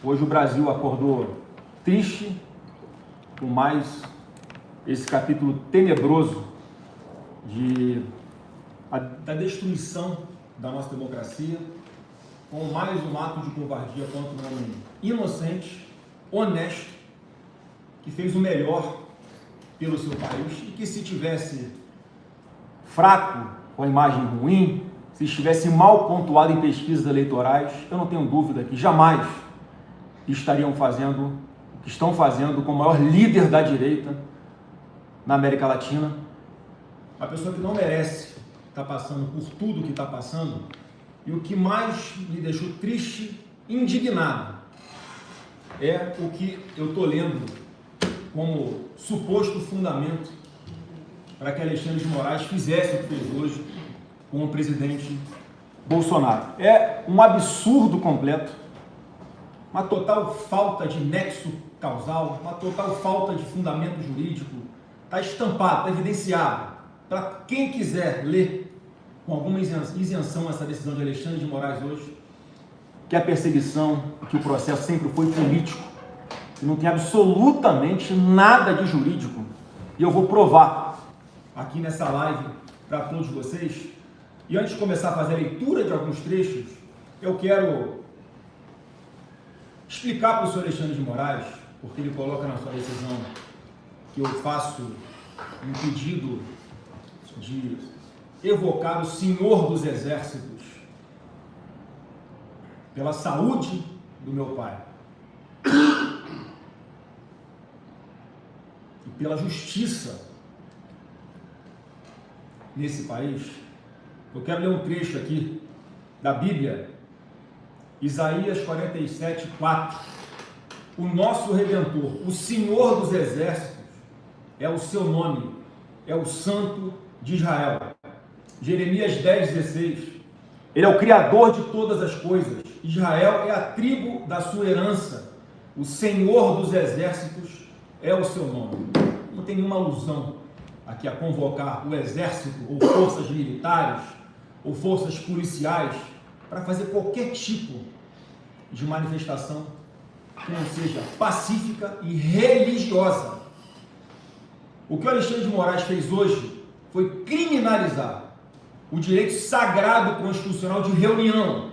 Hoje o Brasil acordou triste com mais esse capítulo tenebroso da destruição da nossa democracia, com mais um ato de covardia contra um homem inocente, honesto, que fez o melhor pelo seu país e que, se tivesse fraco, com a imagem ruim, se estivesse mal pontuado em pesquisas eleitorais, eu não tenho dúvida que jamais estariam fazendo o que estão fazendo com o maior líder da direita na América Latina. Uma pessoa que não merece estar passando por tudo que está passando. E o que mais me deixou triste, indignado, é o que eu estou lendo como suposto fundamento para que Alexandre de Moraes fizesse o que fez hoje com o presidente Bolsonaro. É um absurdo completo, uma total falta de nexo causal, uma total falta de fundamento jurídico. Está estampado, está evidenciado. Para quem quiser ler com alguma isenção essa decisão de Alexandre de Moraes hoje, que a perseguição, que o processo sempre foi político, e não tem absolutamente nada de jurídico. E eu vou provar aqui nessa live para todos vocês. E antes de começar a fazer a leitura de alguns trechos, eu quero explicar para o senhor Alexandre de Moraes, porque ele coloca na sua decisão que eu faço um pedido de evocar o Senhor dos Exércitos pela saúde do meu pai e pela justiça nesse país. Eu quero ler um trecho aqui da Bíblia, Isaías 47, 4. O nosso Redentor, o Senhor dos Exércitos, é o seu nome, é o Santo de Israel. Jeremias 10, 16. Ele é o Criador de todas as coisas. Israel é a tribo da sua herança. O Senhor dos Exércitos é o seu nome. Não tem nenhuma alusão aqui a convocar o exército ou forças militares ou forças policiais para fazer qualquer tipo de manifestação que não seja pacífica e religiosa. O que o Alexandre de Moraes fez hoje foi criminalizar o direito sagrado constitucional de reunião,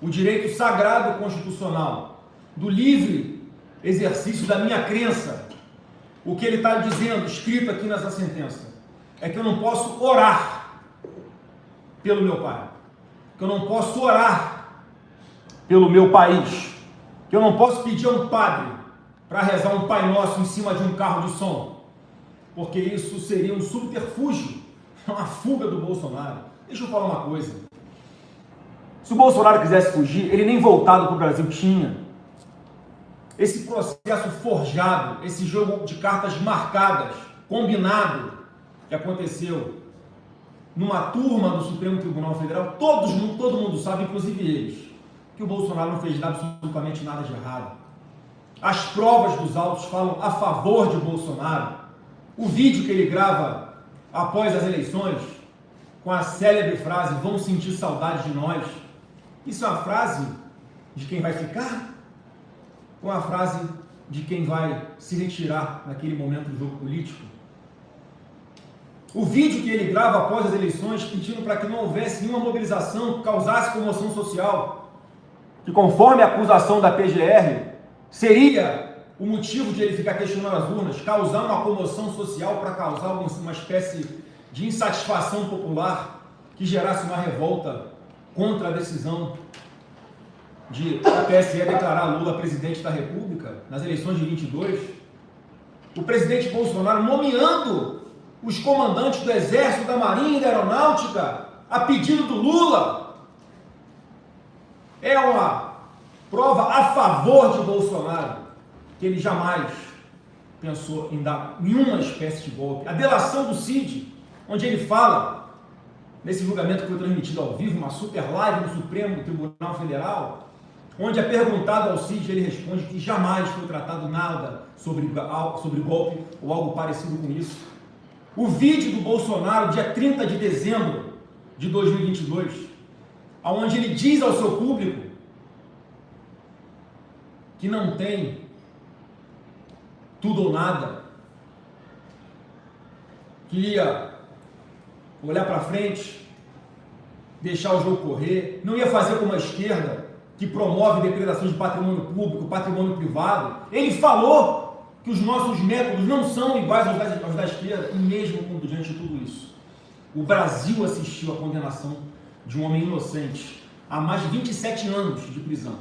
o direito sagrado constitucional do livre exercício da minha crença. O que ele está dizendo, escrito aqui nessa sentença, é que eu não posso orar pelo meu pai, que eu não posso orar pelo meu país, que eu não posso pedir a um padre para rezar um Pai Nosso em cima de um carro de som, porque isso seria um subterfúgio, uma fuga do Bolsonaro. Deixa eu falar uma coisa. Se o Bolsonaro quisesse fugir, ele nem voltado para o Brasil tinha. Esse processo forjado, esse jogo de cartas marcadas, combinado, que aconteceu numa turma do Supremo Tribunal Federal, todo mundo sabe, inclusive eles, que o Bolsonaro não fez absolutamente nada de errado. As provas dos autos falam a favor de Bolsonaro. O vídeo que ele grava após as eleições, com a célebre frase, vão sentir saudade de nós. Isso é uma frase de quem vai ficar? Ou uma frase de quem vai se retirar naquele momento do jogo político? O vídeo que ele grava após as eleições, pedindo para que não houvesse nenhuma mobilização que causasse comoção social, que conforme a acusação da PGR, seria o motivo de ele ficar questionando as urnas, causar uma comoção social para causar uma espécie de insatisfação popular que gerasse uma revolta contra a decisão de a TSE declarar Lula presidente da República nas eleições de 22. O presidente Bolsonaro nomeando os comandantes do Exército, da Marinha e da Aeronáutica a pedido do Lula. É uma prova a favor de Bolsonaro, que ele jamais pensou em dar nenhuma espécie de golpe. A delação do Cid, onde ele fala, nesse julgamento que foi transmitido ao vivo, uma super live no Supremo Tribunal Federal, onde é perguntado ao Cid, ele responde que jamais foi tratado nada sobre golpe ou algo parecido com isso. O vídeo do Bolsonaro, dia 30 de dezembro de 2022, onde ele diz ao seu público que não tem tudo ou nada, queria olhar para frente, deixar o jogo correr, não ia fazer como a esquerda, que promove depredação de patrimônio público, patrimônio privado. Ele falou que os nossos métodos não são iguais aos da esquerda, e mesmo diante de tudo isso, o Brasil assistiu à condenação de um homem inocente a mais de 27 anos de prisão,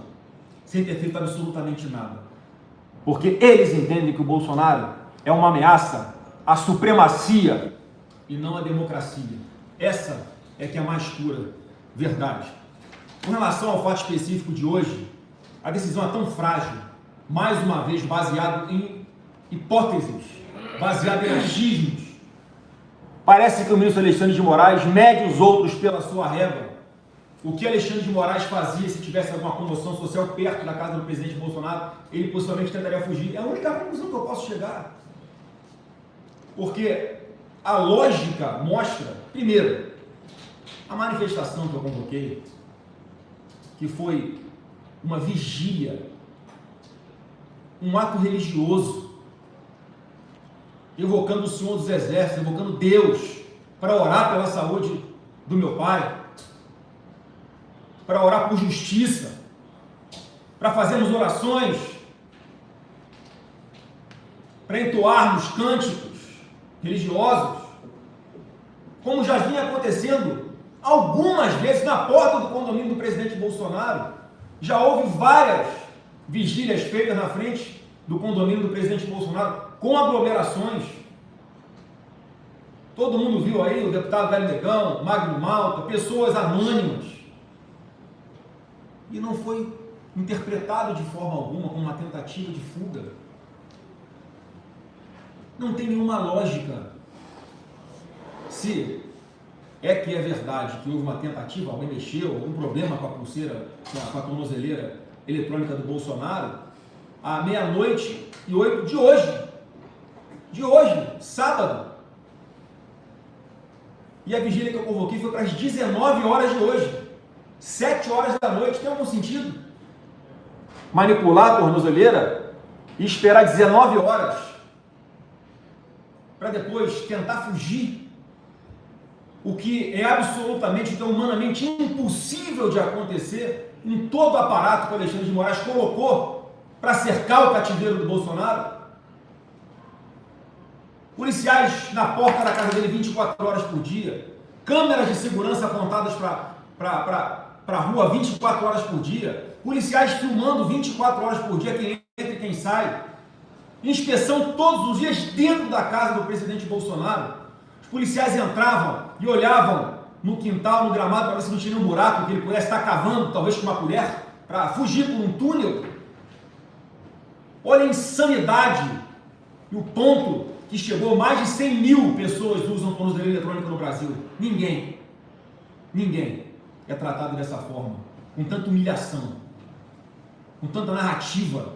sem ter feito absolutamente nada. Porque eles entendem que o Bolsonaro é uma ameaça à supremacia e não à democracia. Essa é que é a mais pura verdade. Com relação ao fato específico de hoje, a decisão é tão frágil, mais uma vez baseado em hipóteses, baseado em achismos. Parece que o ministro Alexandre de Moraes mede os outros pela sua régua. O que Alexandre de Moraes fazia se tivesse alguma comoção social perto da casa do presidente Bolsonaro, ele possivelmente tentaria fugir. É a única conclusão que eu posso chegar. Porque a lógica mostra, primeiro, a manifestação que eu convoquei, que foi uma vigília, um ato religioso, evocando o Senhor dos Exércitos, evocando Deus, para orar pela saúde do meu pai, para orar por justiça, para fazermos orações, para entoarmos cânticos religiosos, como já vinha acontecendo algumas vezes na porta do condomínio do presidente Bolsonaro. Já houve várias vigílias feitas na frente do condomínio do presidente Bolsonaro, com aglomerações. Todo mundo viu aí o deputado Velho Negão, Magno Malta, pessoas anônimas. E não foi interpretado de forma alguma como uma tentativa de fuga. Não tem nenhuma lógica. Se é que é verdade que houve uma tentativa, alguém mexeu, algum problema com a pulseira, com a tornozeleira eletrônica do Bolsonaro, à 00:08 de hoje, sábado. E a vigília que eu convoquei foi para as 19 horas de hoje, 7 horas da noite. Tem algum sentido manipular a tornozeleira e esperar 19 horas para depois tentar fugir? O que é absolutamente, humanamente impossível de acontecer em todo o aparato que o Alexandre de Moraes colocou para cercar o cativeiro do Bolsonaro. Policiais na porta da casa dele 24 horas por dia, câmeras de segurança apontadas para a rua 24 horas por dia, policiais filmando 24 horas por dia quem entra e quem sai, inspeção todos os dias dentro da casa do presidente Bolsonaro. Os policiais entravam e olhavam no quintal, no gramado, para ver se não tinha um buraco que ele pudesse estar cavando, talvez com uma colher, para fugir por um túnel. Olha a insanidade e o ponto que chegou. Mais de 100 mil pessoas usam tornozeleira eletrônica no Brasil. Ninguém é tratado dessa forma, com tanta humilhação, com tanta narrativa,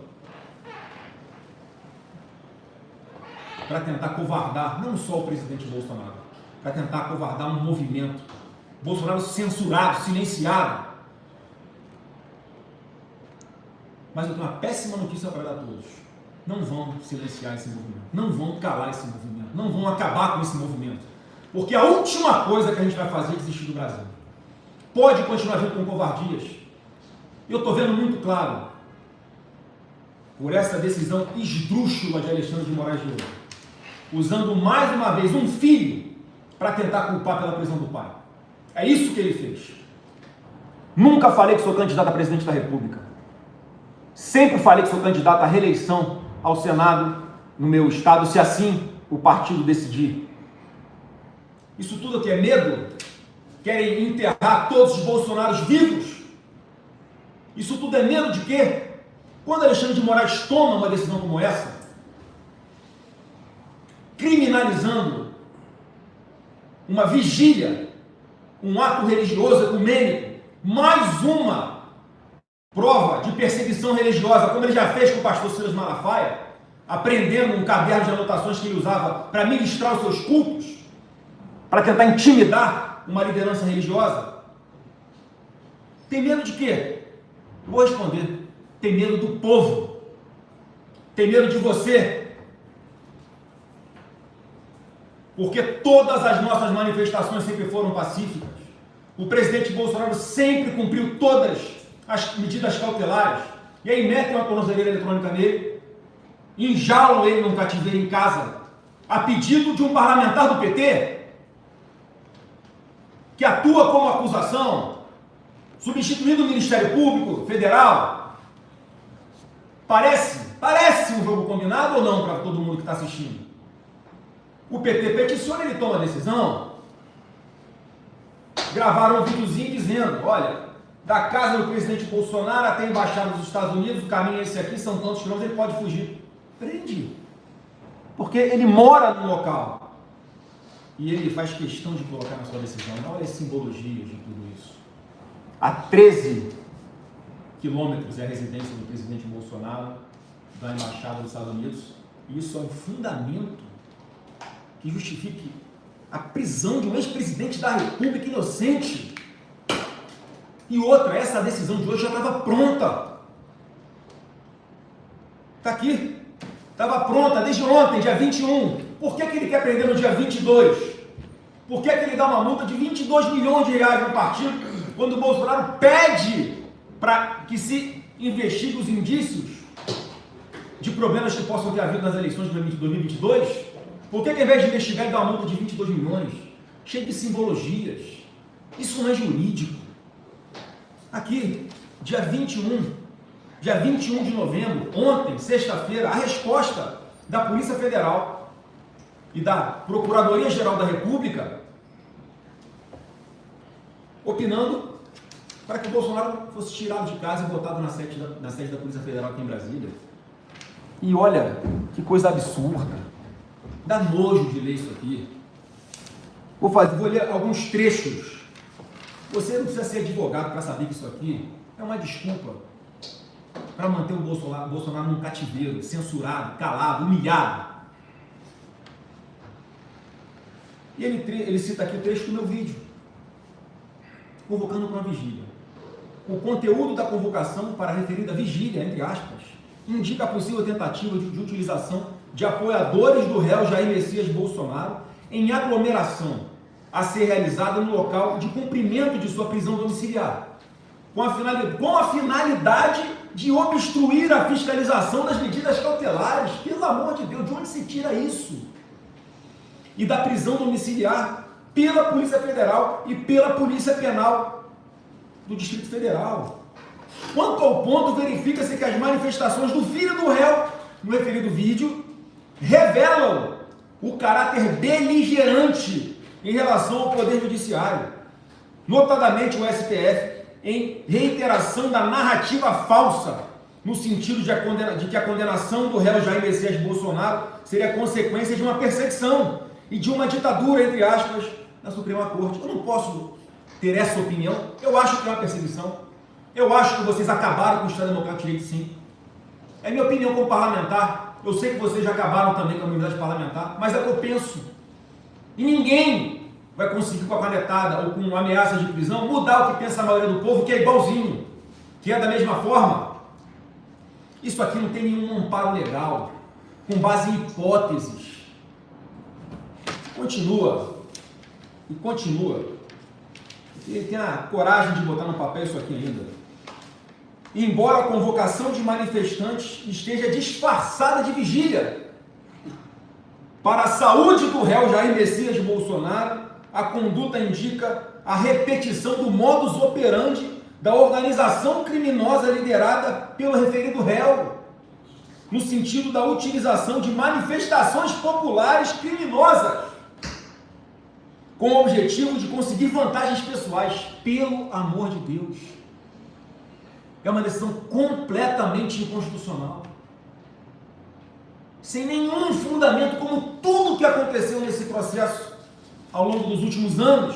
para tentar covardar não só o presidente Bolsonaro, para tentar covardar um movimento. Bolsonaro censurado, silenciado. Mas eu tenho uma péssima notícia para dar a todos. Não vão silenciar esse movimento, não vão calar esse movimento, não vão acabar com esse movimento, porque a última coisa que a gente vai fazer é desistir do Brasil. Pode continuar vindo com covardias. Eu estou vendo muito claro, por essa decisão esdrúxula de Alexandre de Moraes de hoje, usando mais uma vez um filho para tentar culpar pela prisão do pai. É isso que ele fez. Nunca falei que sou candidato a presidente da República. Sempre falei que sou candidato à reeleição ao Senado no meu estado, se assim o partido decidir. Isso tudo aqui é medo? Querem enterrar todos os Bolsonaros vivos? Isso tudo é medo de quê? Quando Alexandre de Moraes toma uma decisão como essa, criminalizando uma vigília, um ato religioso ecumênico, mais uma prova de perseguição religiosa, como ele já fez com o pastor Silas Malafaia, apreendendo um caderno de anotações que ele usava para ministrar os seus cultos, para tentar intimidar uma liderança religiosa. Tem medo de quê? Eu vou responder. tem medo do povo, tem medo de você. Porque todas as nossas manifestações sempre foram pacíficas. O presidente Bolsonaro sempre cumpriu todas as medidas cautelares. E aí metem uma tornozeleira eletrônica nele, enjaulam ele num cativeiro em casa, a pedido de um parlamentar do PT, que atua como acusação, substituindo o Ministério Público Federal. Parece um jogo combinado ou não para todo mundo que está assistindo? O PT peticiona, ele toma a decisão. Gravaram um videozinho dizendo, olha, da casa do presidente Bolsonaro até a embaixada dos Estados Unidos, o caminho é esse aqui, são tantos quilômetros, ele pode fugir. Prende. Porque ele mora no local. E ele faz questão de colocar na sua decisão. Olha as simbologias de tudo isso. A 13 quilômetros é a residência do presidente Bolsonaro, da embaixada dos Estados Unidos. E isso é um fundamento que justifique a prisão de um ex-presidente da República inocente. E outra, essa decisão de hoje já estava pronta. Está aqui. Estava pronta desde ontem, dia 21. Por que ele quer prender no dia 22? Por que ele dá uma multa de 22 milhões de reais no partido, quando o Bolsonaro pede para que se investigue os indícios de problemas que possam ter havido nas eleições de 2022? Por que ao invés de investigar ele dá uma multa de 22 milhões? Cheio de simbologias. Isso não é jurídico. Aqui, dia 21 de novembro, ontem, sexta-feira, a resposta da Polícia Federal e da Procuradoria-Geral da República opinando para que o Bolsonaro fosse tirado de casa e botado na sede da Polícia Federal aqui em Brasília. E olha, que coisa absurda. Dá nojo de ler isso aqui. Vou ler alguns trechos. Você não precisa ser advogado para saber que isso aqui é uma desculpa para manter o Bolsonaro num cativeiro, censurado, calado, humilhado. E ele cita aqui o trecho do meu vídeo, convocando para uma vigília. O conteúdo da convocação para a referida vigília, entre aspas, indica a possível tentativa de utilização de apoiadores do réu Jair Messias Bolsonaro em aglomeração a ser realizada no local de cumprimento de sua prisão domiciliar, com a finalidade de obstruir a fiscalização das medidas cautelares. Pelo amor de Deus, de onde se tira isso? E da prisão domiciliar pela Polícia Federal e pela Polícia Penal do Distrito Federal. Quanto ao ponto, verifica-se que as manifestações do filho do réu, no referido vídeo, revelam o caráter beligerante em relação ao Poder Judiciário, notadamente o STF, em reiteração da narrativa falsa, no sentido de que a condenação do réu Jair Messias Bolsonaro seria consequência de uma perseguição e de uma ditadura, entre aspas, na Suprema Corte. Eu não posso ter essa opinião. Eu acho que é uma perseguição. Eu acho que vocês acabaram com o Estado Democrático de Direito, sim. É minha opinião como parlamentar. Eu sei que vocês já acabaram também com a imunidade parlamentar, mas é o que eu penso. E ninguém vai conseguir, com a canetada ou com ameaças de prisão, mudar o que pensa a maioria do povo, que é igualzinho, que é da mesma forma. Isso aqui não tem nenhum amparo legal, com base em hipóteses. Continua. Ele tem a coragem de botar no papel isso aqui ainda. Embora a convocação de manifestantes esteja disfarçada de vigília, para a saúde do réu Jair Messias Bolsonaro, a conduta indica a repetição do modus operandi da organização criminosa liderada pelo referido réu, no sentido da utilização de manifestações populares criminosas, com o objetivo de conseguir vantagens pessoais. Pelo amor de Deus. É uma decisão completamente inconstitucional. Sem nenhum fundamento, como tudo que aconteceu nesse processo ao longo dos últimos anos.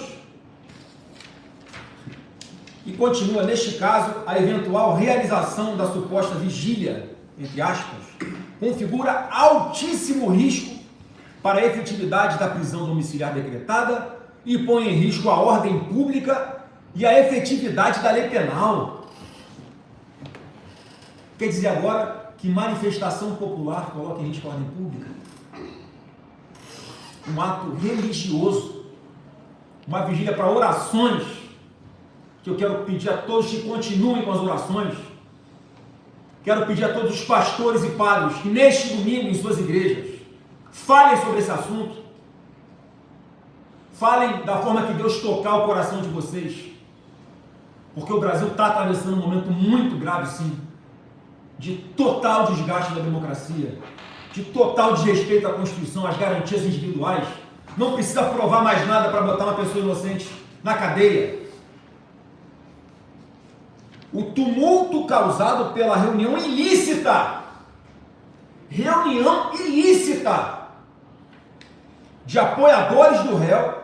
E continua, neste caso, a eventual realização da suposta vigília, entre aspas, configura altíssimo risco para a efetividade da prisão domiciliar decretada e põe em risco a ordem pública e a efetividade da lei penal. Quer dizer agora que manifestação popular coloca em risco a ordem pública? Um ato religioso, uma vigília para orações, que eu quero pedir a todos que continuem com as orações. Quero pedir a todos os pastores e padres que neste domingo em suas igrejas falem sobre esse assunto. Falem da forma que Deus tocar o coração de vocês. Porque o Brasil está atravessando um momento muito grave, sim, de total desgaste da democracia, de total desrespeito à Constituição, às garantias individuais. Não precisa provar mais nada para botar uma pessoa inocente na cadeia. O tumulto causado pela reunião ilícita de apoiadores do réu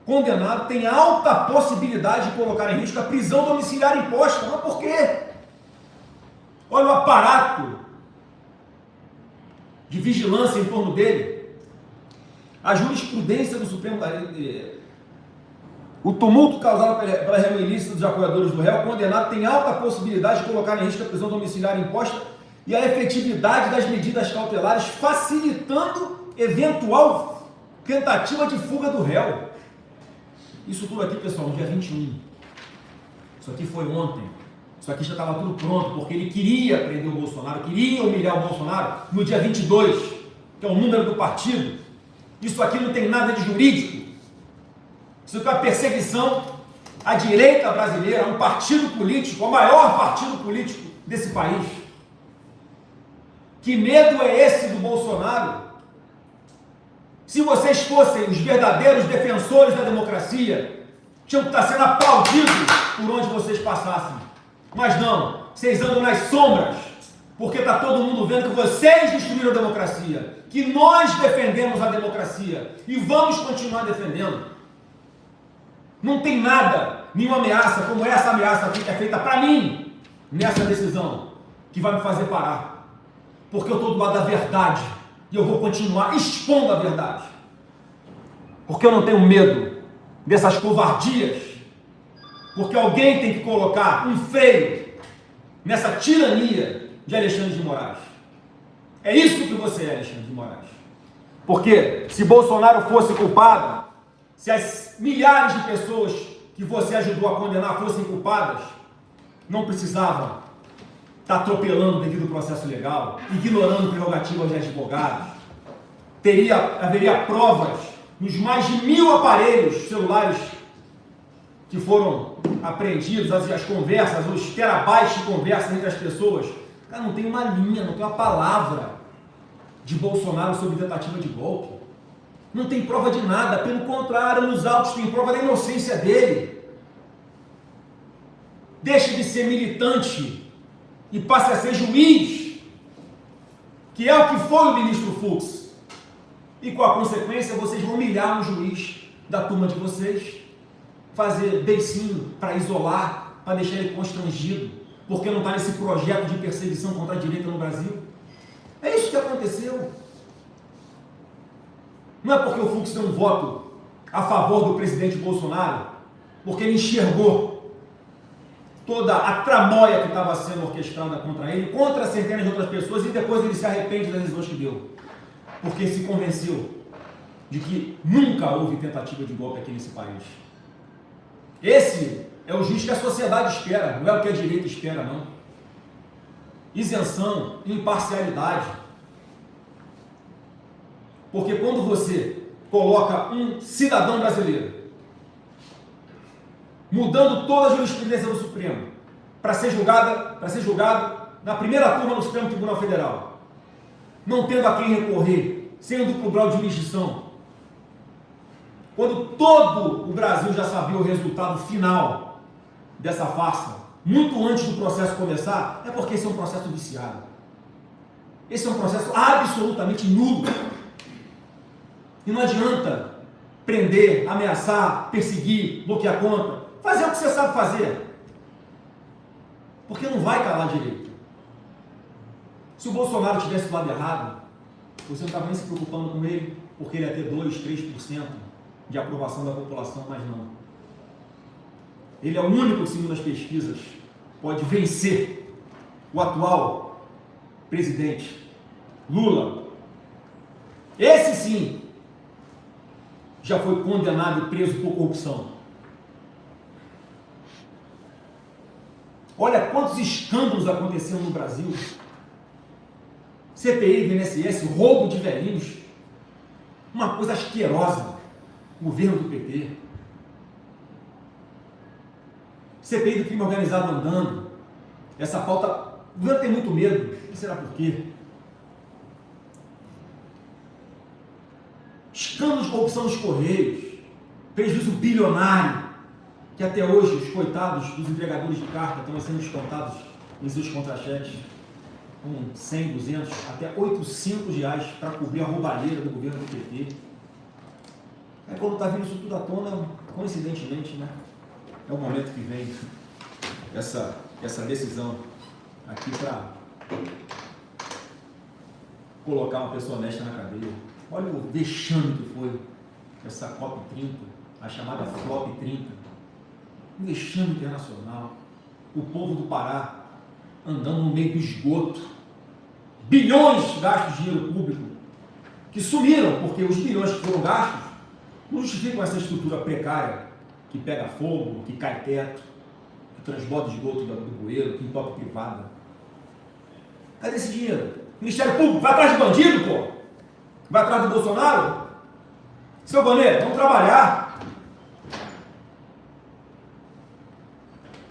condenado tem alta possibilidade de colocar em risco a prisão domiciliar imposta. Mas por quê? Olha o aparato de vigilância em torno dele. A jurisprudência do Supremo... O tumulto causado pela reunião ilícita dos apoiadores do réu condenado tem alta possibilidade de colocar em risco a prisão domiciliar imposta e a efetividade das medidas cautelares, facilitando eventual tentativa de fuga do réu. Isso tudo aqui, pessoal, no dia 21. Isso aqui foi ontem. Isso aqui já estava tudo pronto, porque ele queria prender o Bolsonaro, queria humilhar o Bolsonaro no dia 22, que é o número do partido. Isso aqui não tem nada de jurídico. Isso aqui é uma perseguição à direita brasileira, a um partido político, o maior partido político desse país. Que medo é esse do Bolsonaro? Se vocês fossem os verdadeiros defensores da democracia, tinham que estar sendo aplaudidos por onde vocês passassem. Mas não, vocês andam nas sombras, porque está todo mundo vendo que vocês destruíram a democracia, que nós defendemos a democracia e vamos continuar defendendo. Não tem nada, nenhuma ameaça como essa ameaça aqui que é feita para mim, nessa decisão, que vai me fazer parar. Porque eu estou do lado da verdade. E eu vou continuar expondo a verdade. Porque eu não tenho medo dessas covardias. Porque alguém tem que colocar um freio nessa tirania de Alexandre de Moraes. É isso que você é, Alexandre de Moraes. Porque se Bolsonaro fosse culpado, se as milhares de pessoas que você ajudou a condenar fossem culpadas, não precisava está atropelando o devido processo legal, ignorando prerrogativas de advogados. Haveria provas nos mais de 1000 aparelhos celulares que foram apreendidos, as conversas, os terabytes de conversas entre as pessoas. Cara, não tem uma linha, não tem uma palavra de Bolsonaro sobre tentativa de golpe. Não tem prova de nada, pelo contrário, nos autos tem prova da inocência dele. Deixe de ser militante e passe a ser juiz, que é o que foi o ministro Fux. E com a consequência, vocês vão humilhar um juiz da turma de vocês, fazer beicinho para isolar, para deixar ele constrangido, porque não está nesse projeto de perseguição contra a direita no Brasil. É isso que aconteceu. Não é porque o Fux deu um voto a favor do presidente Bolsonaro, porque ele enxergou toda a tramóia que estava sendo orquestrada contra ele, contra centenas de outras pessoas, e depois ele se arrepende das decisões que deu, porque se convenceu de que nunca houve tentativa de golpe aqui nesse país. Esse é o juiz que a sociedade espera, não é o que a direita espera, não. Isenção, imparcialidade. Porque quando você coloca um cidadão brasileiro mudando toda a jurisprudência do Supremo para ser julgado na primeira turma do Supremo Tribunal Federal, não tendo a quem recorrer, sem o duplo grau de jurisdição, quando todo o Brasil já sabia o resultado final dessa farsa, muito antes do processo começar, é porque esse é um processo viciado. Esse é um processo absolutamente nulo. E não adianta prender, ameaçar, perseguir, bloquear conta. Fazer o que você sabe fazer. Porque não vai calar direito. Se o Bolsonaro tivesse do lado errado, você não estava nem se preocupando com ele, porque ele ia ter 2, 3% de aprovação da população, mas não. Ele é o único que, segundo as pesquisas, pode vencer o atual presidente Lula, esse sim já foi condenado e preso por corrupção. Olha quantos escândalos aconteceram no Brasil. CPI do INSS, roubo de velhinhos, uma coisa asquerosa, governo do PT. CPI do crime organizado andando, essa pauta, o governo tem muito medo, não será por quê? Escândalos de corrupção nos Correios, prejuízo bilionário, que até hoje os coitados dos entregadores de carta estão sendo descontados em seus contra-cheques com 100, 200, até 800 reais para cobrir a roubalheira do governo do PT. É quando está vindo isso tudo à tona, coincidentemente, né? É o momento que vem essa decisão aqui para colocar uma pessoa honesta na cadeia. Olha o vexame que foi essa COP30, a chamada FLOP 30. Um vexame internacional. O povo do Pará andando no meio do esgoto. Bilhões gastos de dinheiro público que sumiram, porque os bilhões que foram gastos não justificam essa estrutura precária que pega fogo, que cai teto, que transborda esgoto do bueiro, que entope privada. Cadê esse dinheiro? O Ministério Público vai atrás de bandido, pô! Vai atrás do Bolsonaro? Seu Boné, vamos trabalhar.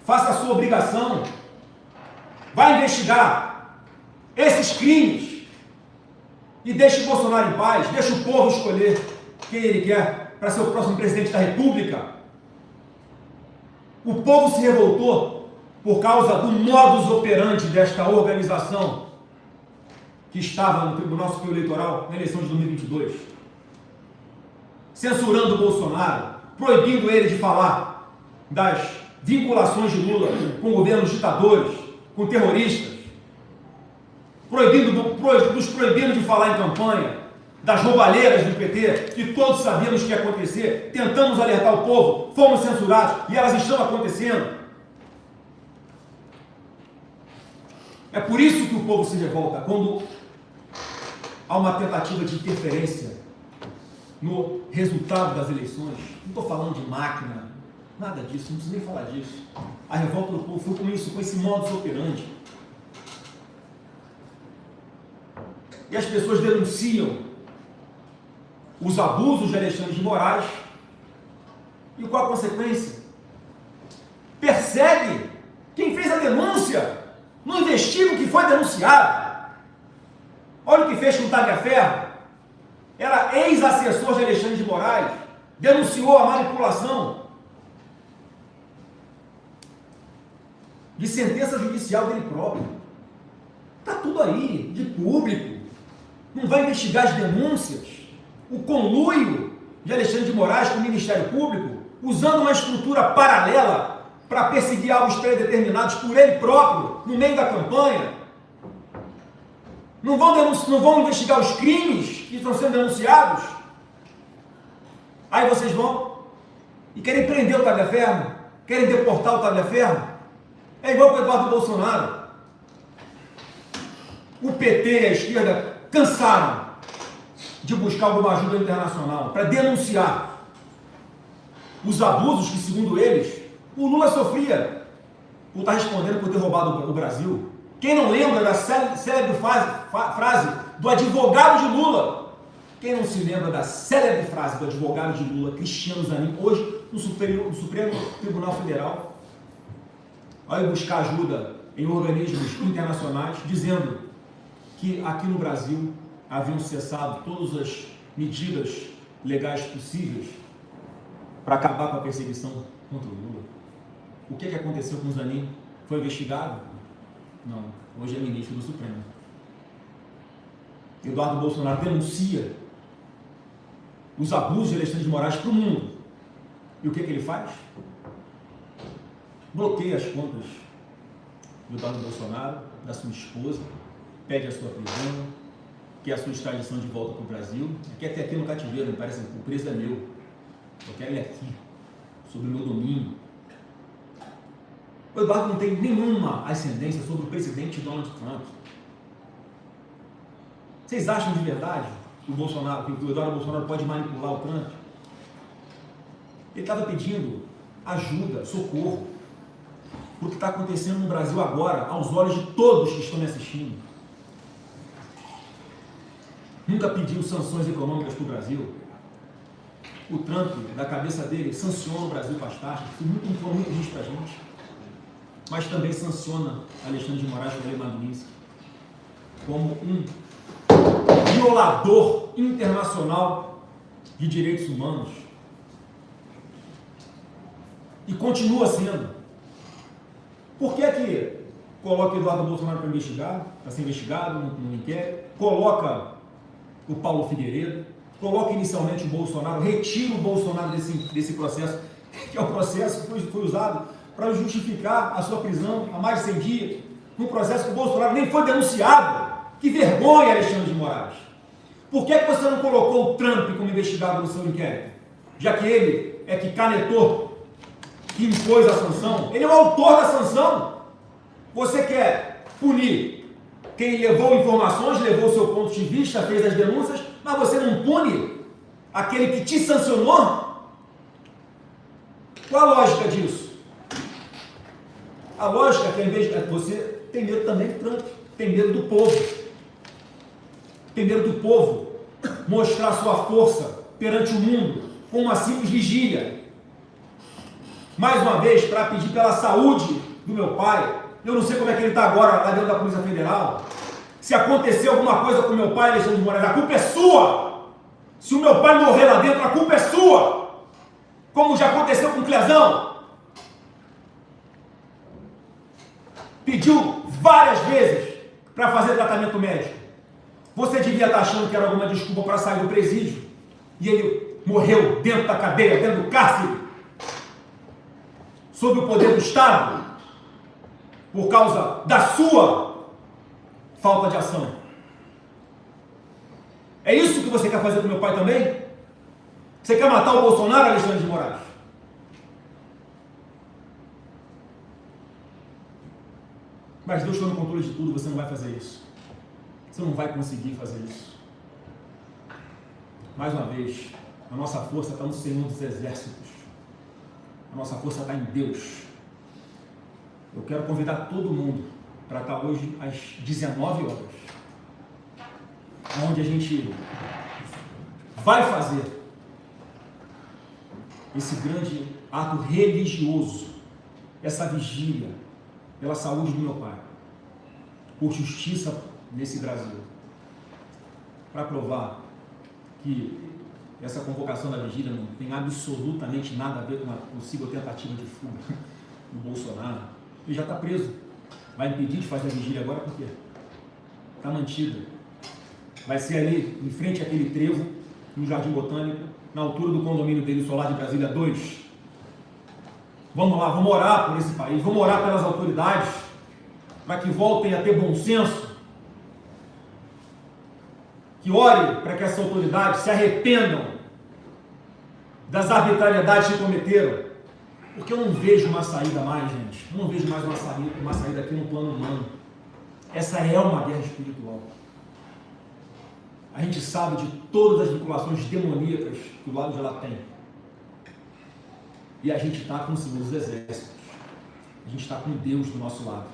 Faça a sua obrigação. Vai investigar esses crimes e deixe o Bolsonaro em paz, deixe o povo escolher quem ele quer para ser o próximo presidente da República. O povo se revoltou por causa do modus operandi desta organização que estava no Tribunal Superior Eleitoral na eleição de 2022, censurando o Bolsonaro, proibindo ele de falar das vinculações de Lula com governos ditadores, com terroristas, nos proibindo de falar em campanha das roubalheiras do PT, que todos sabíamos que ia acontecer, tentamos alertar o povo, fomos censurados e elas estão acontecendo. É por isso que o povo se revolta, quando há uma tentativa de interferência no resultado das eleições. Não estou falando de máquina, nada disso, não preciso nem falar disso. A revolta do povo foi com isso, com esse modus operandi. E as pessoas denunciam os abusos de Alexandre de Moraes. E qual a consequência? Persegue quem fez a denúncia, não investiga o que foi denunciado. Olha o que fez com o Tagliaferro. Era ex-assessor de Alexandre de Moraes, denunciou a manipulação de sentença judicial dele próprio. Está tudo aí, de público. Não vai investigar as denúncias, o conluio de Alexandre de Moraes com o Ministério Público, usando uma estrutura paralela para perseguir alvos predeterminados por ele próprio, no meio da campanha. Não vão investigar os crimes que estão sendo denunciados? Aí vocês vão e querem prender o Tagliaferro, querem deportar o Tagliaferro. É igual com o Eduardo Bolsonaro. O PT e a esquerda cansaram de buscar alguma ajuda internacional para denunciar os abusos que, segundo eles, o Lula sofria por estar respondendo por ter roubado o Brasil. Quem não lembra da célebre frase do advogado de Lula? Quem não se lembra da célebre frase do advogado de Lula, Cristiano Zanin, hoje no Supremo Tribunal Federal, ao ir buscar ajuda em organismos internacionais, dizendo que aqui no Brasil haviam cessado todas as medidas legais possíveis para acabar com a perseguição contra o Lula. O que aconteceu com o Zanin? Foi investigado? Não, hoje é ministro do Supremo. Eduardo Bolsonaro denuncia os abusos de Alexandre de Moraes para o mundo. E o que ele faz? Bloqueia as contas do Eduardo Bolsonaro, da sua esposa, pede a sua prisão, quer a sua extradição de volta para o Brasil, quer ter aqui no cativeiro, me parece, o preço é meu, eu quero ele aqui, sob o meu domínio. O Eduardo não tem nenhuma ascendência sobre o presidente Donald Trump. Vocês acham de verdade que o Eduardo Bolsonaro pode manipular o Trump? Ele estava pedindo ajuda, socorro, para o que está acontecendo no Brasil agora, aos olhos de todos que estão me assistindo. Nunca pediu sanções econômicas para o Brasil. O Trump, da cabeça dele, sanciona o Brasil com as taxas, que foram muito justos para a gente, mas também sanciona Alexandre de Moraes com a Lei Magnitsky como um violador internacional de direitos humanos. E continua sendo. Por que coloca Eduardo Bolsonaro para investigar, para ser investigado no inquérito, coloca o Paulo Figueiredo, coloca inicialmente o Bolsonaro, retira o Bolsonaro desse processo, que é um processo que foi usado para justificar a sua prisão há mais de 100 dias, num processo que o Bolsonaro nem foi denunciado. Que vergonha, Alexandre de Moraes! Por que você não colocou o Trump como investigado no seu inquérito? Já que ele é que canetou, que impôs a sanção, ele é o autor da sanção. Você quer punir quem levou informações, levou o seu ponto de vista, fez as denúncias, mas você não pune aquele que te sancionou? Qual a lógica disso? A lógica é que, ao invés de você tem medo também do Trump, tem medo do povo. Tem medo do povo mostrar sua força perante o mundo com uma simples vigília. Mais uma vez, para pedir pela saúde do meu pai. Eu não sei como é que ele está agora lá dentro da Polícia Federal. Se acontecer alguma coisa com meu pai, Alexandre de Moraes, a culpa é sua. Se o meu pai morrer lá dentro, a culpa é sua. Como já aconteceu com o Clezão. Pediu várias vezes para fazer tratamento médico. Você devia estar achando que era alguma desculpa para sair do presídio. E ele morreu dentro da cadeia, dentro do cárcere, sob o poder do Estado, por causa da sua falta de ação. É isso que você quer fazer com meu pai também? Você quer matar o Bolsonaro, Alexandre de Moraes? Mas Deus está no controle de tudo, você não vai fazer isso. Você não vai conseguir fazer isso. Mais uma vez, a nossa força está no Senhor dos Exércitos. A nossa força está em Deus. Eu quero convidar todo mundo para estar hoje às 19 horas, onde a gente vai fazer esse grande ato religioso, essa vigília pela saúde do meu pai, por justiça nesse Brasil, para provar que essa convocação da vigília não tem absolutamente nada a ver com uma possível tentativa de fuga do Bolsonaro. Ele já está preso. Vai impedir de fazer a vigília agora por quê? Está mantida. Vai ser ali, em frente àquele trevo, no Jardim Botânico, na altura do condomínio dele, Solar de Brasília 2. Vamos lá, vamos orar por esse país, vamos orar pelas autoridades, para que voltem a ter bom senso, que orem para que essas autoridades se arrependam das arbitrariedades que cometeram, porque eu não vejo uma saída mais, gente. Eu não vejo mais uma saída aqui no plano humano. Essa é uma guerra espiritual. A gente sabe de todas as vinculações demoníacas que o lado de lá tem. E a gente está com o Senhor dos Exércitos. A gente está com Deus do nosso lado.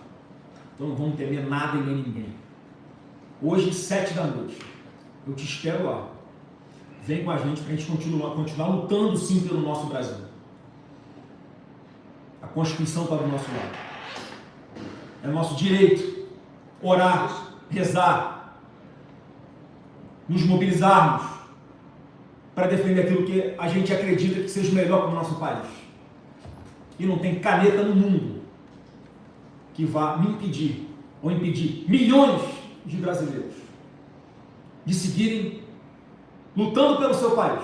Então não vamos temer nada e nem ninguém. Hoje, 7 da noite, eu te espero lá. Vem com a gente para a gente continuar lutando sim pelo nosso Brasil. A Constituição está do nosso lado. É nosso direito orar, rezar, nos mobilizarmos para defender aquilo que a gente acredita que seja melhor para o nosso país. E não tem caneta no mundo que vá me impedir, ou impedir milhões de brasileiros de seguirem lutando pelo seu país,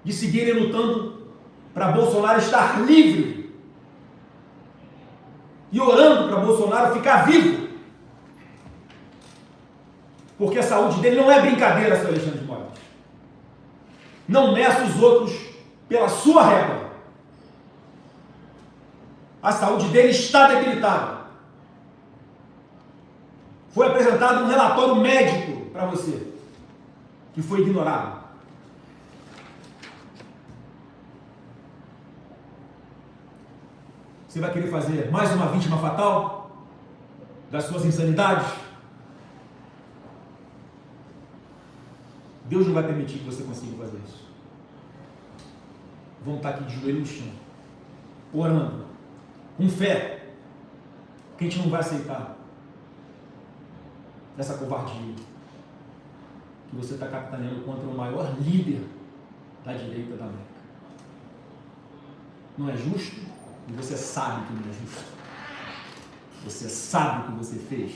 de seguirem lutando para Bolsonaro estar livre e orando para Bolsonaro ficar vivo, porque a saúde dele não é brincadeira, seu Alexandre de Moraes. Não meça os outros pela sua régua. A saúde dele está debilitada. Foi apresentado um relatório médico para você, que foi ignorado. Você vai querer fazer mais uma vítima fatal das suas insanidades? Deus não vai permitir que você consiga fazer isso. Vamos estar aqui de joelho no chão, orando, com fé, que a gente não vai aceitar essa covardia que você está capitaneando contra o maior líder da direita da América. Não é justo e você sabe que não é justo. Você sabe o que você fez.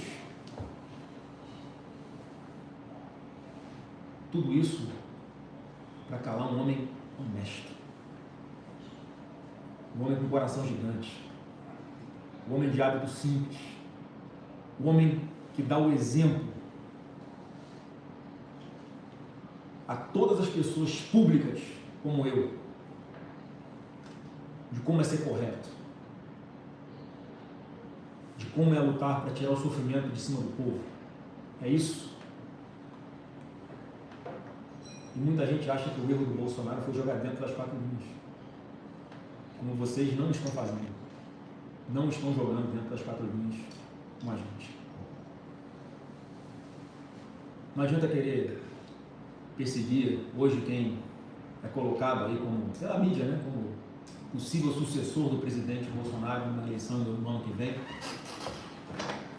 Tudo isso para calar um homem honesto. Um homem com coração gigante. Um homem de hábito simples. Um homem que dá o exemplo a todas as pessoas públicas, como eu, de como é ser correto, de como é lutar para tirar o sofrimento de cima do povo. É isso. E muita gente acha que o erro do Bolsonaro foi jogar dentro das 4 linhas. Como vocês não estão fazendo. Não estão jogando dentro das 4 linhas com a gente. Não adianta querer perseguir hoje quem é colocado aí como, pela mídia, né, como possível sucessor do presidente Bolsonaro na eleição do ano que vem.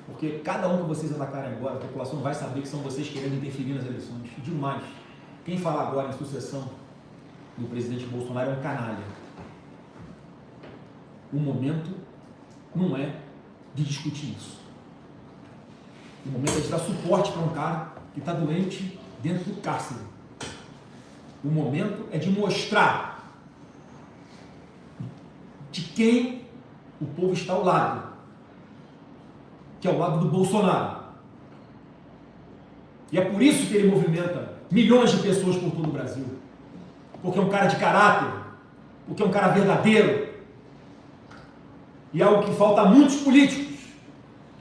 Porque cada um que vocês atacarem agora, a população vai saber que são vocês querendo interferir nas eleições. E digo mais, quem falar agora em sucessão do presidente Bolsonaro é um canalha. O momento não é de discutir isso. O momento é de dar suporte para um cara que está doente dentro do cárcere. O momento é de mostrar de quem o povo está ao lado, que é ao lado do Bolsonaro. E é por isso que ele movimenta milhões de pessoas por todo o Brasil. Porque é um cara de caráter, porque é um cara verdadeiro. E é algo que falta a muitos políticos.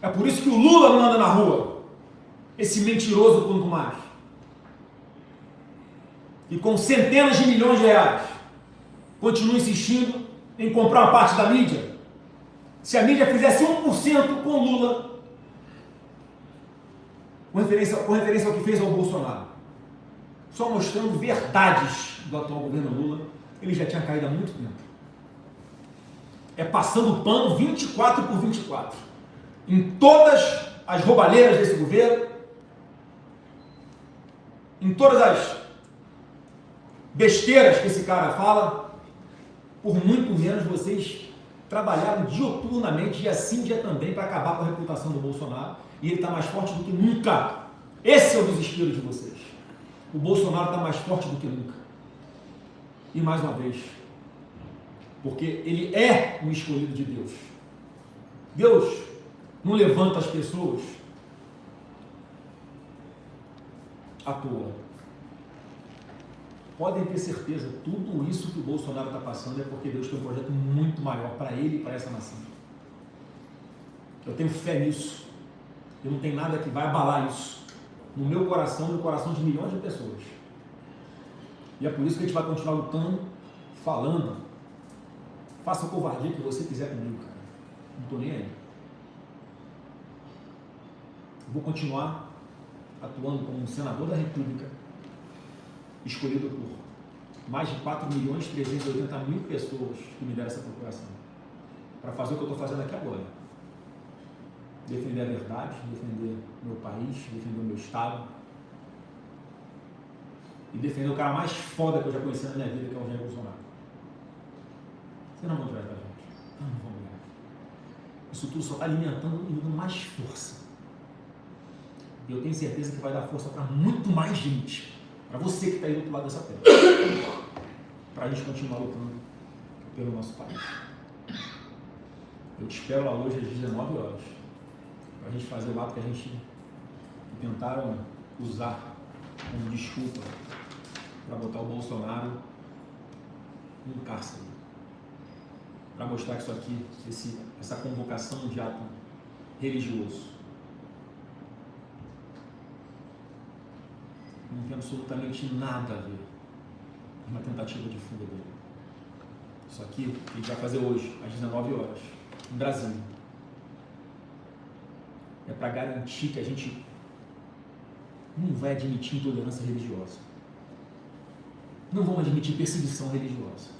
É por isso que o Lula não anda na rua. Esse mentiroso quanto mais. E com centenas de milhões de reais, continua insistindo em comprar uma parte da mídia. Se a mídia fizesse 1% com Lula, com referência ao que fez ao Bolsonaro, só mostrando verdades do atual governo Lula, ele já tinha caído há muito tempo. É passando o pano 24 por 24. Em todas as roubalheiras desse governo, em todas as besteiras que esse cara fala, por muito menos vocês trabalharam dioturnamente, dia sim, dia também, para acabar com a reputação do Bolsonaro, e ele está mais forte do que nunca. Esse é o desespero de vocês. O Bolsonaro está mais forte do que nunca. E mais uma vez, porque ele é um escolhido de Deus. Deus não levanta as pessoas à toa. Podem ter certeza, tudo isso que o Bolsonaro está passando é porque Deus tem um projeto muito maior para ele e para essa nação. Eu tenho fé nisso. Eu não tenho nada que vai abalar isso. No meu coração e no coração de milhões de pessoas. E é por isso que a gente vai continuar lutando, falando. Faça a covardia que você quiser comigo, cara. Não estou nem aí. Eu vou continuar atuando como um senador da República, escolhido por mais de 4.380.000 pessoas que me deram essa procuração, para fazer o que eu estou fazendo aqui agora. Defender a verdade, defender meu país, defender o meu estado e defender o cara mais foda que eu já conheci na minha vida, que é o Jair Bolsonaro. Vocês não vão tirar da gente. Não vão ganhar. Isso tudo só está alimentando e dando mais força. E eu tenho certeza que vai dar força para muito mais gente. Para você que está aí do outro lado dessa terra. Para a gente continuar lutando pelo nosso país. Eu te espero lá hoje às 19 horas. Para a gente fazer o ato que a gente tentaram usar como desculpa para botar o Bolsonaro no cárcere. Para mostrar que isso aqui, essa convocação de ato religioso, não tem absolutamente nada a ver com uma tentativa de fuga dele. Isso aqui que a gente vai fazer hoje, às 19 horas, em Brasília, é para garantir que a gente não vai admitir intolerância religiosa. Não vamos admitir perseguição religiosa.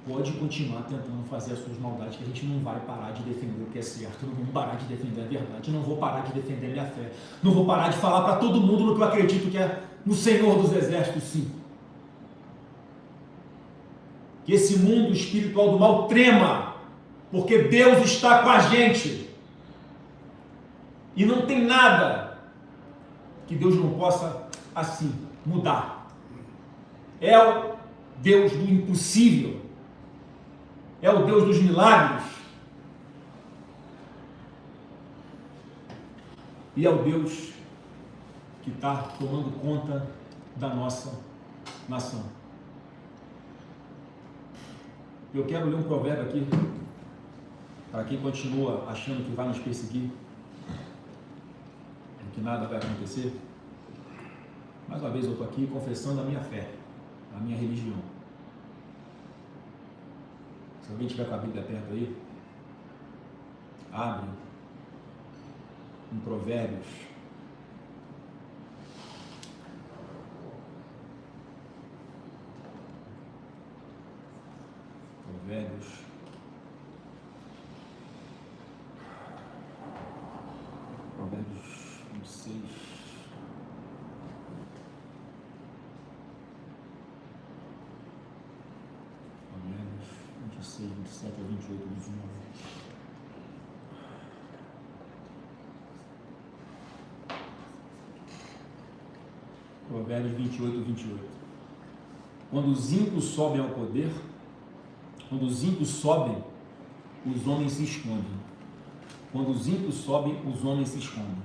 Pode continuar tentando fazer as suas maldades, que a gente não vai parar de defender o que é certo, não vamos parar de defender a verdade, não vou parar de defender a minha fé, não vou parar de falar para todo mundo no que eu acredito que é no Senhor dos Exércitos, sim. Que esse mundo espiritual do mal trema, porque Deus está com a gente. E não tem nada que Deus não possa, assim, mudar. É o Deus do impossível. É o Deus dos milagres. E é o Deus que está tomando conta da nossa nação. Eu quero ler um provérbio aqui, para quem continua achando que vai nos perseguir, que nada vai acontecer. Mais uma vez eu estou aqui confessando a minha fé, a minha religião. Se alguém tiver com a Bíblia perto aí, abre em Provérbios. Provérbios. Provérbios 26. Provérbios 26, 27 a 28, 29. Provérbios 28, 28. Quando os ímpios sobem ao poder, quando os ímpios sobem, os homens se escondem. Quando os ímpios sobem, os homens se escondem.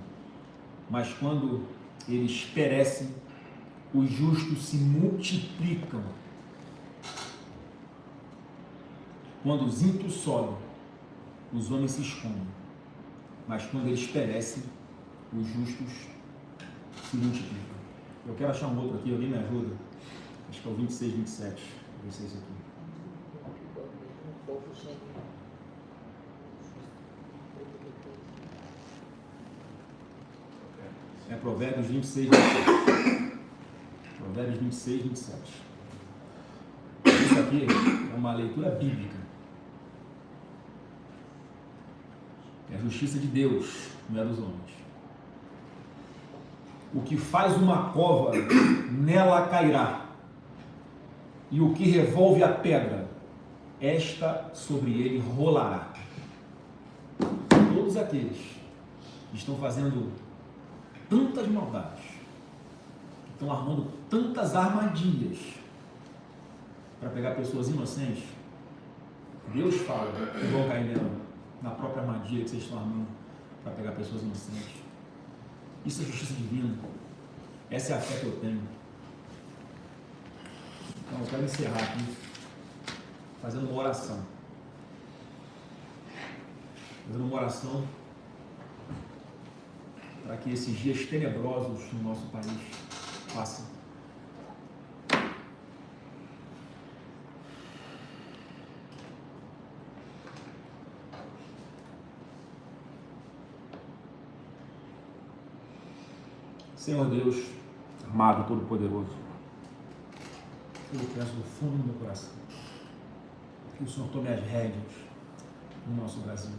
Mas quando eles perecem, os justos se multiplicam. Quando os ímpios sobem, os homens se escondem. Mas quando eles perecem, os justos se multiplicam. Eu quero achar um outro aqui, alguém me ajuda? Acho que é o 26, 27. Vou ver se é esse aqui. É Provérbios 26, 27. Provérbios 26, 27. Isso aqui é uma leitura bíblica. É a justiça de Deus, não é dos homens. O que faz uma cova, nela cairá. E o que revolve a pedra, esta sobre ele rolará. Todos aqueles que estão fazendo tantas maldades, que estão armando tantas armadilhas para pegar pessoas inocentes, Deus fala que vão cair na própria armadilha que vocês estão armando para pegar pessoas inocentes. Isso é justiça divina. Essa é a fé que eu tenho. Então eu quero encerrar aqui fazendo uma oração. Fazendo uma oração para que esses dias tenebrosos no nosso país passem. Senhor Deus, amado, todo-poderoso, eu peço do fundo do meu coração que o Senhor tome as rédeas no nosso Brasil.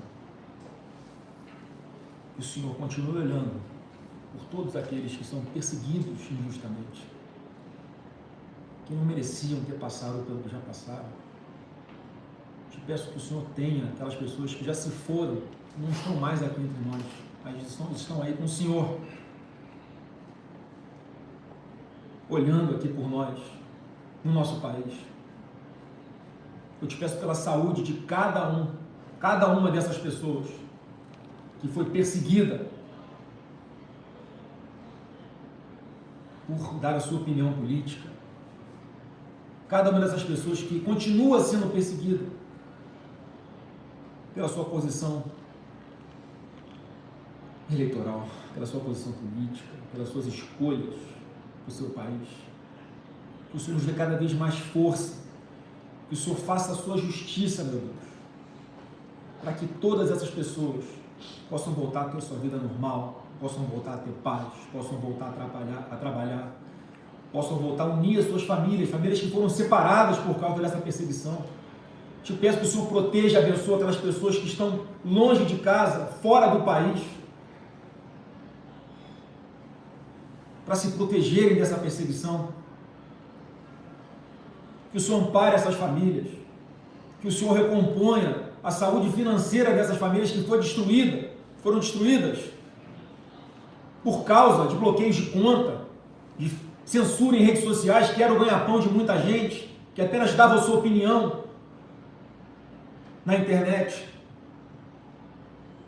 Que o Senhor continue olhando por todos aqueles que são perseguidos injustamente, que não mereciam ter passado pelo que já passaram. Te peço que o Senhor tenha aquelas pessoas que já se foram, não estão mais aqui entre nós, mas estão aí com o Senhor, olhando aqui por nós, no nosso país. Eu te peço pela saúde de cada uma dessas pessoas que foi perseguida por dar a sua opinião política, cada uma dessas pessoas que continua sendo perseguida pela sua posição eleitoral, pela sua posição política, pelas suas escolhas para o seu país. Que o Senhor nos dê cada vez mais força, que o Senhor faça a sua justiça, meu Deus, para que todas essas pessoas possam voltar a ter sua vida normal, possam voltar a ter paz, possam voltar a trabalhar, possam voltar a unir as suas famílias que foram separadas por causa dessa perseguição. Te peço que o Senhor proteja e abençoe aquelas pessoas que estão longe de casa, fora do país, para se protegerem dessa perseguição. Que o Senhor ampare essas famílias, que o Senhor recomponha a saúde financeira dessas famílias que foram destruídas por causa de bloqueios de conta, de censura em redes sociais, que era o ganha-pão de muita gente, que apenas dava a sua opinião na internet.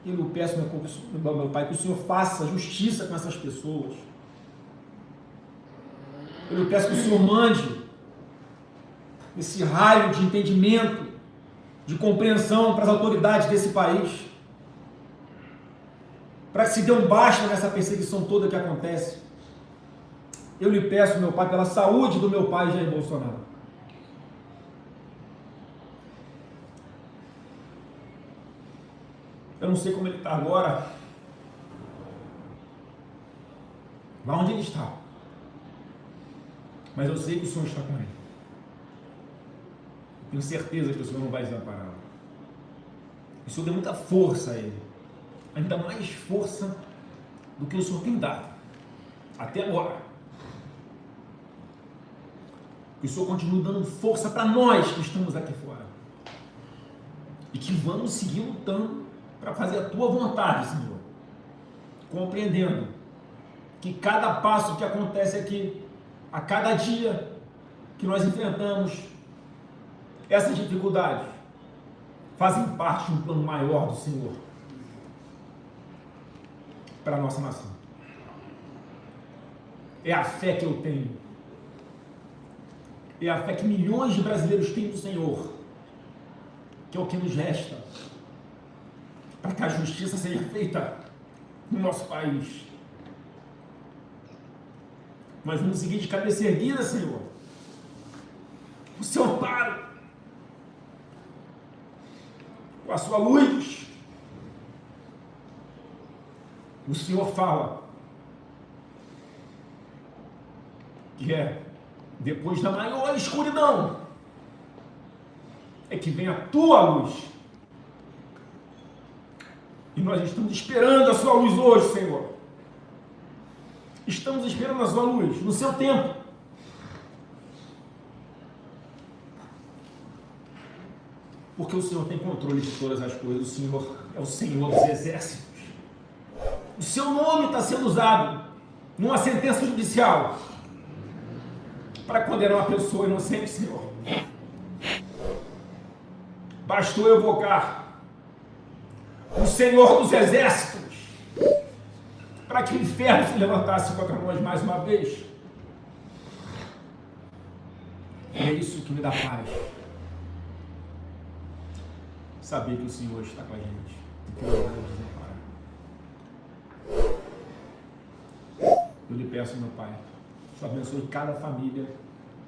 Eu peço, meu Pai, que o Senhor faça justiça com essas pessoas. Eu peço que o Senhor mande esse raio de entendimento, de compreensão para as autoridades desse país, para que se dê um basta nessa perseguição toda que acontece. Eu lhe peço, meu Pai, pela saúde do meu pai Jair Bolsonaro. Eu não sei como ele está agora, lá onde ele está, mas eu sei que o Senhor está com ele. Tenho certeza que o Senhor não vai desampará-lo. O Senhor deu muita força a ele, ainda mais força do que o Senhor tem dado até agora. Que o Senhor continue dando força para nós que estamos aqui fora e que vamos seguir lutando para fazer a tua vontade, Senhor, compreendendo que cada passo que acontece aqui, a cada dia que nós enfrentamos essas dificuldades, fazem parte de um plano maior do Senhor para a nossa nação. É a fé que eu tenho, é a fé que milhões de brasileiros têm do Senhor, que é o que nos resta para que a justiça seja feita no nosso país. Nós vamos seguir de cabeça erguida, Senhor. O seu amparo, com a sua luz. O Senhor fala que depois da maior escuridão é que vem a tua luz. E nós estamos esperando a sua luz hoje, Senhor. Estamos esperando a sua luz no seu tempo. Porque o Senhor tem controle de todas as coisas. O Senhor é o Senhor dos exércitos. O seu nome está sendo usado numa sentença judicial para condenar uma pessoa inocente, Senhor. Bastou eu evocar o Senhor dos exércitos para que o inferno se levantasse contra nós mais uma vez. E é isso que me dá paz. Saber que o Senhor está com a gente. Que não vai nos desamparar. Eu lhe peço, meu Pai, que o Senhor abençoe cada família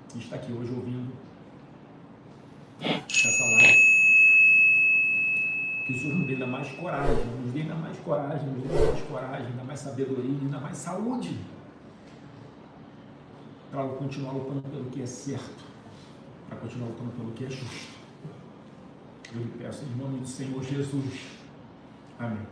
que está aqui hoje ouvindo essa live. Que o Senhor nos dê ainda mais coragem, nos dê ainda mais coragem, ainda mais sabedoria, ainda mais saúde, para continuar lutando pelo que é certo, para continuar lutando pelo que é justo. Eu lhe peço em nome do Senhor Jesus. Amém.